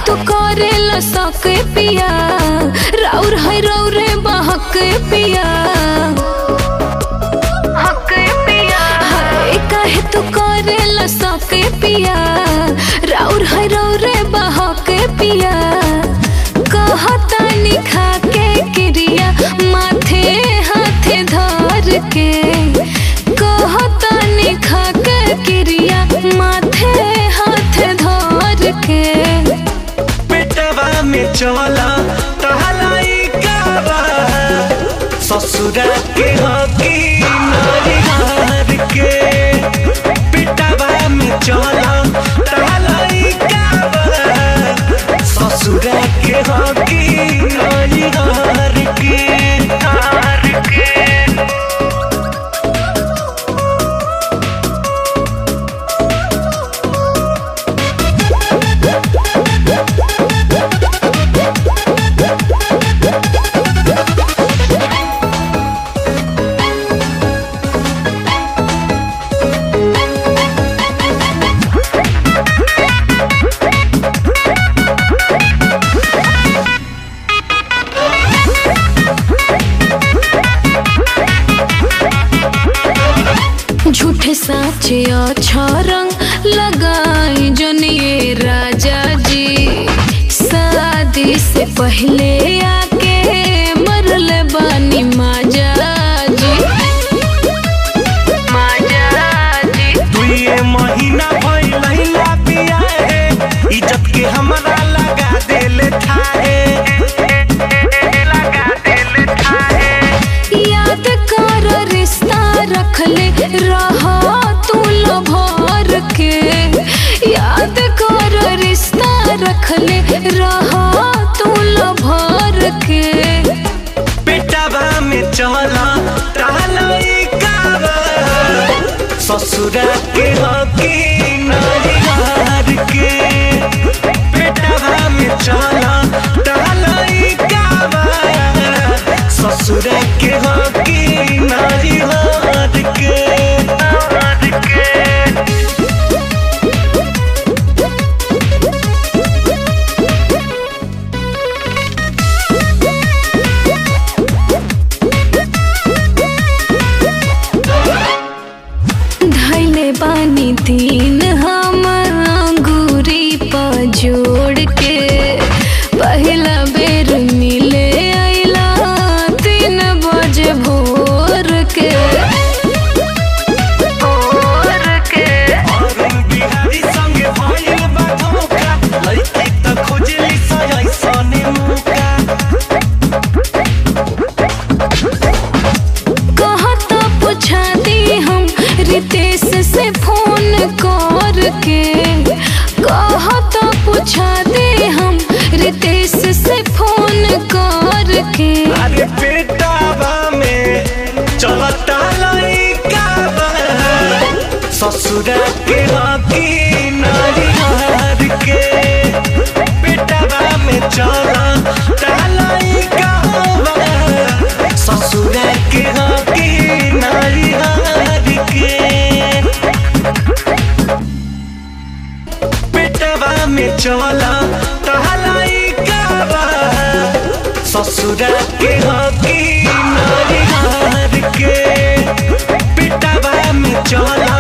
तू करेला सके पिया राउर है रौरे बहक पिया हक पिया काहे तू करेला सके पिया राउर है रौरे बहक पिया कहता निखा के क्रिया माथे हाथे धर के कहता निखा के क्रिया माथे हाथे धर के पेटवा में चला टहलाई कावा ससुरा के हकी नारी हार के पेटवा में चला टहलाई कावा ससुरा के हकी नारी हार के झूठे साचे अच्छा रंग लगाई जनिए राजा जी शादी से पहले आके मरल बानी माजा जी दुए महीना भइला बिया है इज्जत के हमरा लगा देले ठाए याद कर रिश्ता रखले रहा तू लभर के याद कर रिश्ता रखले रहा तू लभर के पेटवा में चला टहलाई कावा ससुरा के हकी नारी हार के पेटवा में चला टहलाई कावा ससुरा के हकी नारी हार के धैले बानी तीन हम अंगूरी पर जोड़ के पहला बेर मिले अइला 3 बजे भोर के अरुण बिहारी संगे भइल बा धोखा लइकी त खोजली सयसने मौका कहता पूछा दी हम रितेश से फोन करके कहता पूछा दे हम रितेश से फोन करके अरे पेटवा में चलता लइका बा ससुरा के हकी नारी हार के पेटवा में चलता लइका बा ससुरा के हकी नारी हार के पेटवा में चला टहलाई कावा ससुरा के हकी नारी हार के पेटवा में चला